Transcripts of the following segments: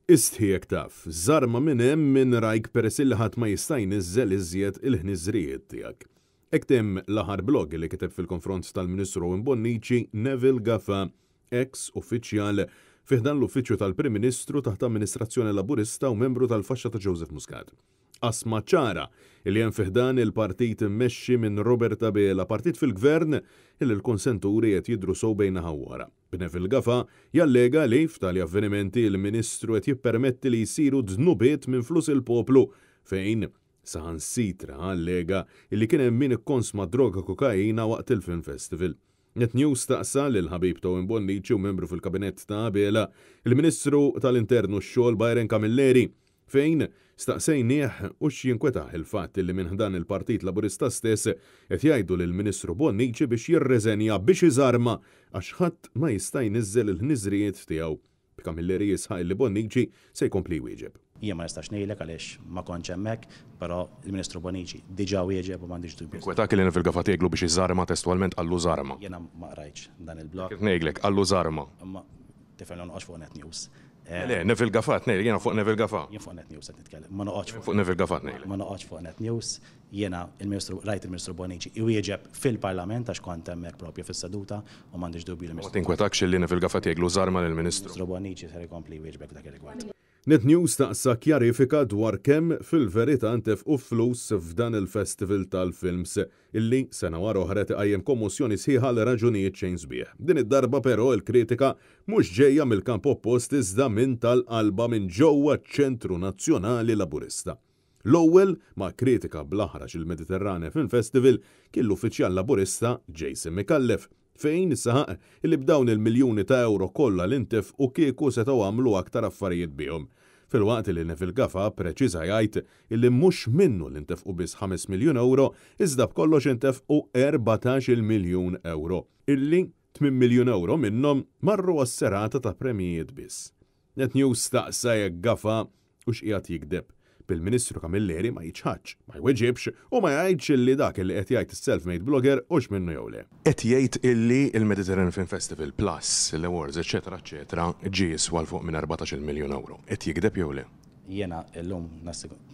Istħiek taf, żarma minn hemm minn rajk peress il ħadd ma jista' jniżżel iżjed il-ħniżrijiet tiegħek. Ektem l-aħħar blog li kiteb fil-konfront tal-Ministru Owen Bonnici, Neville Gaffa, ex uffiċjal fiħdan l-uffiċċju tal-Prim Ministru taħt amministrazzjoni laburista u membru tal-faxxa ta' Joseph Muscat. Asma ċara li hemm fiħdan il-partit immexxi minn Robert Abela, partit fil-gvern illi l-konsenturi qed jidhru sew bejn ħawwara. Neville Gaffa jallega li f'tali avvenimenti il-Ministru qed jippermetti li jsiru dnubiet minn flus il-poplu fejn saħansitra allega illi kien hemm min ikkonsma droga kokaina waqt il-Film Festival. Net News taqsa lil ħabib ta' Owen Bonnici u membru fil-kabinett ta' Abela, il-Ministru tal-Internu x-xogħol Byron Camilleri, fejn staqsejnieh u x'jinkwetaħ il-fatt li minn dan il-Partit Laburista stess qed jgħidu lill-Ministru Bonnici biex jirreżenja biex iżarma għax ħadd ma jista' jniżżel il-ħniżrijiet tiegħu. Camilleri jisħaq li Bonnici se jkompli jwieġeb. Jien ma nistax ngħidlek għaliex ma kontx hemmhekk, però il-Ministru Bonnici diġà wieġeb u m'għandix dubju. Kwetak li Neville Gaffa tiegħu biex iżarma testwalment għallu żarma. Jiena ma qrajtx dan il-blog. Ngħidlek għallu żarma. Imma tifhem noqgħodx fuq Net News. Le, Neville Gaffa ngħidlek jiena fuq Neville Gaffa. Jien fuq Net News qed nitkellem. Ma noqgħodx fuq Neville Gaffa ngħidlek. Ma noqgħodx fuq Net News. Jiena il-Ministru Bonnici iwieġeb fil-Parlament għax kont hemmhekk proprju fis-seduta u m'għandix dubju li Ma tinkwetakx li Neville Gaffa tiegħu żarma lill-Ministru. Ministru Bonnici ser ikompli jwieġbek dak ir-rigward. Net News taqsa kjarifika dwar kemm fil-verità ntefqu flus f'dan il-Festival tal-Films illi sena wara oħra tiqajjem kommissjoni sħiħa l raġunijiet xejn sbieħ. Din id-darba però il-kritika mhux ġejja mill-kamp oppost iżda minn tal-qalba minn ġewwa ċ-Ċentru Nazzjonali Laburista. L-ewwel ma' kritika bl-aħraġ il-Mediterranea Film Festival kien l-uffiċjal Laburista Jason Micallef, fejn saħaq illi b'dawn il-miljuni ta' euro kollha li ntefqu kieku setgħu għamlu aktar affarijiet bihom. Filwaqt li Neville Gaffa preċiża jgħid illi mhux minnu li ntefqu biss 5 miljun euro, iżda b'kollox intefqu 14 miljun euro, illi 8 miljun euro minnhom marru għas-serata ta' premijiet biss. Net News taqsa jekk Gaffa u x'qiegħed jikdeb. Bil-Ministru Camilleri ma jiċħaġġ, ma jweġibx u ma jgħidx illi dak illi qed jgħid is-self-made blogger u x'minnu jew le. Qed jgħid illi il-Mediterranean Film Festival Plus, l-awards, eċetera, eċetera, ġie jiswa fuq minn 14 miljun euro. Qed jikdeb jew le? Jiena llum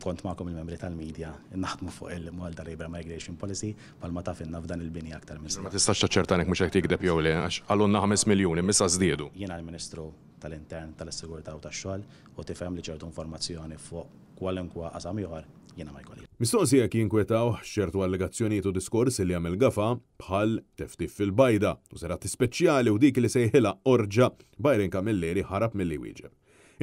kont magħkom il-membri tal-medja naħdmu fuq il-Malta Labour Migration Policy bħalma taf inna f'dan il-bini aktar minn. Ma tistax taċċertanek mhux qed jikdeb jew le għax għalunna 5 miljuni missa żdiedu. Jiena l-Ministru tal-Intern tal-Assigurtà u tax-xogħol u tifhem li ċertu informazzjoni fuq kwalunkwa qasam ieħor jiena ma jkolli. Mistoqsija jinkwetaw ċertu allegazzjonijiet u diskors li jagħmel Gaffa bħal teftif fil-bajda u serati speċjali u dik li sejħilha orġa Byron Camilleri ħarab milli wieġeb.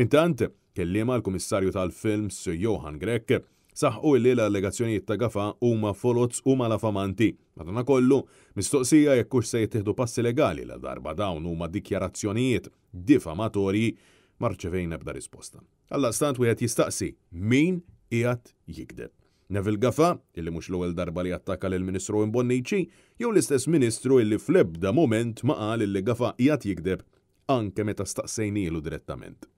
Intant, kelliema l-Kummissarju tal-Films Johan Grek saħħu li l-allegazzjonijiet ta' Gaffa huma folots u malafamanti. Madankollu, mistoqsija jekk hux se jittieħdu passi legali la darba dawn huma dikjarazzjonijiet diffamatorji ma rċevejna ebda risposta. Alla stant wieħed jistaqsi min qiegħed jikdeb. Neville Gaffa, illi mhux l-ewwel darba li attakka lill-Ministru Owen Bonnici, jew l-istess Ministru illi fl-ebda moment ma qal illi Gaffa qiegħed jikdeb anke meta staqsejnielu direttament.